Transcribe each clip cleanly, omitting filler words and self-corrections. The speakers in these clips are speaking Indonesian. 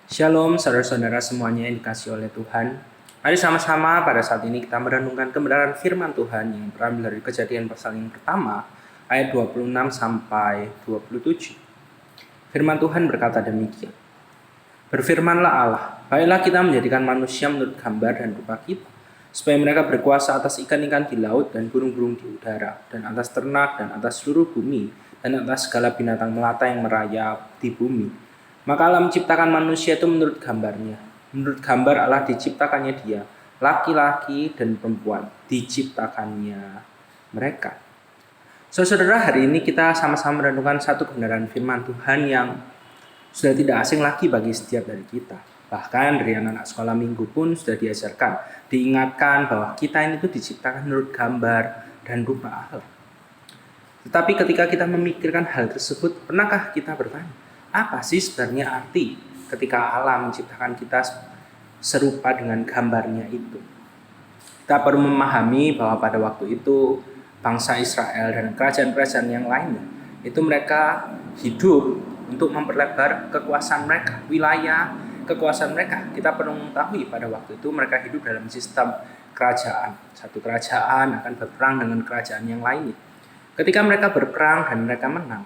Shalom saudara-saudara semuanya yang dikasihi oleh Tuhan. Mari sama-sama pada saat ini kita merenungkan kebenaran firman Tuhan yang terambil dari Kejadian pasal yang pertama ayat 26 sampai 27. Firman Tuhan berkata demikian. Berfirmanlah Allah, baiklah kita menjadikan manusia menurut gambar dan rupa kita, supaya mereka berkuasa atas ikan-ikan di laut dan burung-burung di udara, dan atas ternak dan atas seluruh bumi, dan atas segala binatang melata yang merayap di bumi. Maka Allah menciptakan manusia itu menurut gambarnya. Menurut gambar Allah diciptakannya dia, laki-laki dan perempuan diciptakannya mereka. Saudara, hari ini kita sama-sama merenungkan satu kebenaran firman Tuhan yang sudah tidak asing lagi bagi setiap dari kita. Bahkan dari anak-anak sekolah minggu pun sudah diajarkan, diingatkan bahwa kita ini tuh diciptakan menurut gambar dan rupa Allah. Tetapi ketika kita memikirkan hal tersebut, pernahkah kita bertanya, apa sih sebenarnya arti ketika Allah menciptakan kita serupa dengan gambarnya itu? Kita perlu memahami bahwa pada waktu itu bangsa Israel dan kerajaan-kerajaan yang lainnya itu mereka hidup untuk memperlebar kekuasaan mereka, wilayah kekuasaan mereka. Kita perlu mengetahui pada waktu itu mereka hidup dalam sistem kerajaan. Satu kerajaan akan berperang dengan kerajaan yang lainnya. Ketika mereka berperang dan mereka menang,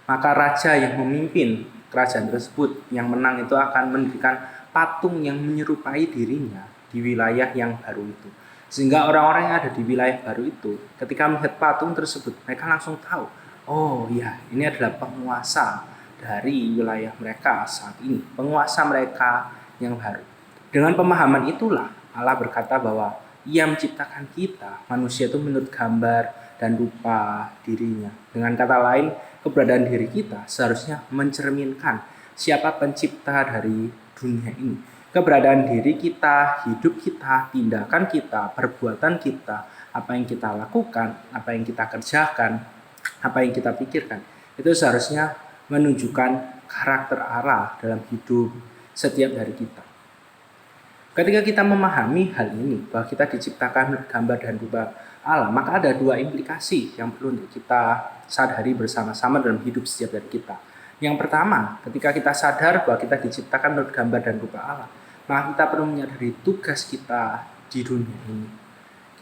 maka raja yang memimpin kerajaan tersebut yang menang itu akan mendirikan patung yang menyerupai dirinya di wilayah yang baru itu. Sehingga orang-orang yang ada di wilayah baru itu ketika melihat patung tersebut, mereka langsung tahu, oh ya, ini adalah penguasa dari wilayah mereka saat ini, penguasa mereka yang baru. Dengan pemahaman itulah Allah berkata bahwa Ia menciptakan kita, manusia itu menurut gambar dan rupa dirinya. Dengan kata lain, keberadaan diri kita seharusnya mencerminkan siapa pencipta dari dunia ini. Keberadaan diri kita, hidup kita, tindakan kita, perbuatan kita, apa yang kita lakukan, apa yang kita kerjakan, apa yang kita pikirkan, itu seharusnya menunjukkan karakter Allah dalam hidup setiap dari kita. Ketika kita memahami hal ini, bahwa kita diciptakan gambar dan rupa Allah, maka ada dua implikasi yang perlu untuk kita sadari bersama-sama dalam hidup setiap dari kita. Yang pertama, ketika kita sadar bahwa kita diciptakan menurut gambar dan rupa Allah, maka kita perlu menyadari tugas kita di dunia ini.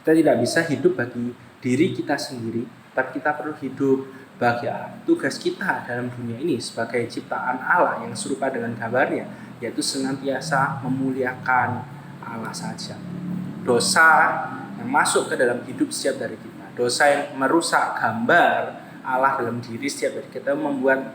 Kita tidak bisa hidup bagi diri kita sendiri, tapi kita perlu hidup bagi Allah. Tugas kita dalam dunia ini sebagai ciptaan Allah yang serupa dengan gambarnya, yaitu senantiasa memuliakan Allah saja. Dosa yang masuk ke dalam hidup setiap dari kita, dosa yang merusak gambar Allah dalam diri setiap dari kita, membuat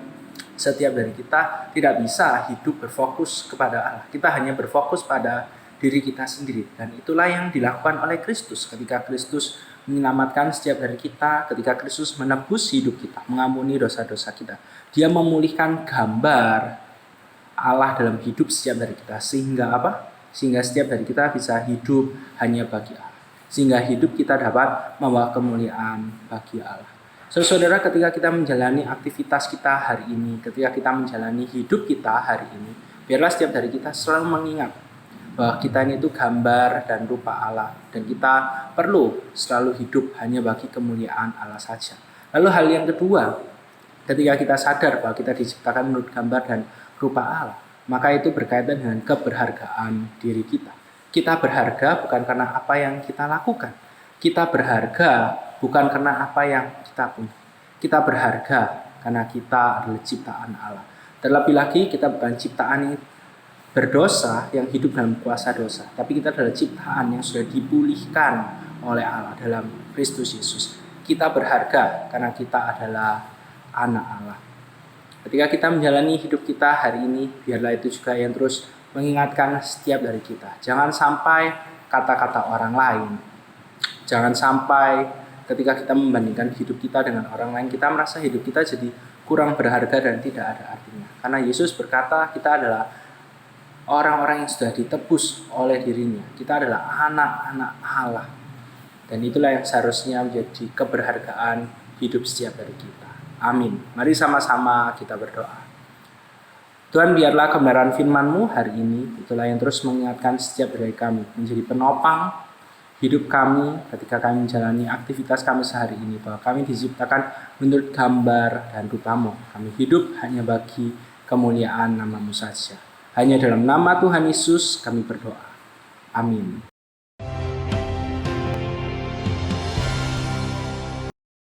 setiap dari kita tidak bisa hidup berfokus kepada Allah. Kita hanya berfokus pada diri kita sendiri, dan itulah yang dilakukan oleh Kristus ketika Kristus menyelamatkan setiap dari kita, ketika Kristus menebus hidup kita, mengampuni dosa-dosa kita. Dia memulihkan gambar Allah dalam hidup setiap dari kita, sehingga apa? Sehingga setiap dari kita bisa hidup hanya bagi Allah, sehingga hidup kita dapat membawa kemuliaan bagi Allah. Saudara, ketika kita menjalani aktivitas kita hari ini, ketika kita menjalani hidup kita hari ini, biarlah setiap dari kita selalu mengingat bahwa kita ini itu gambar dan rupa Allah, dan kita perlu selalu hidup hanya bagi kemuliaan Allah saja. Lalu hal yang kedua, ketika kita sadar bahwa kita diciptakan menurut gambar dan rupa Allah, maka itu berkaitan dengan keberhargaan diri kita. Kita berharga bukan karena apa yang kita lakukan. Kita berharga bukan karena apa yang kita punya. Kita berharga karena kita adalah ciptaan Allah. Terlebih lagi, kita bukan ciptaan yang berdosa, yang hidup dalam kuasa dosa, tapi kita adalah ciptaan yang sudah dipulihkan oleh Allah dalam Kristus Yesus. Kita berharga karena kita adalah anak Allah. Ketika kita menjalani hidup kita hari ini, biarlah itu juga yang terus mengingatkan setiap dari kita. Jangan sampai kata-kata orang lain, jangan sampai ketika kita membandingkan hidup kita dengan orang lain, kita merasa hidup kita jadi kurang berharga dan tidak ada artinya. Karena Yesus berkata kita adalah orang-orang yang sudah ditebus oleh dirinya. Kita adalah anak-anak Allah. Dan itulah yang seharusnya menjadi keberhargaan hidup setiap dari kita. Amin. Mari sama-sama kita berdoa. Tuhan, biarlah kebenaran firman-Mu hari ini, itulah yang terus mengingatkan setiap dari kami, menjadi penopang hidup kami ketika kami menjalani aktivitas kami sehari ini, bahwa kami diciptakan menurut gambar dan rupa-Mu. Kami hidup hanya bagi kemuliaan nama-Mu saja. Hanya dalam nama Tuhan Yesus kami berdoa. Amin.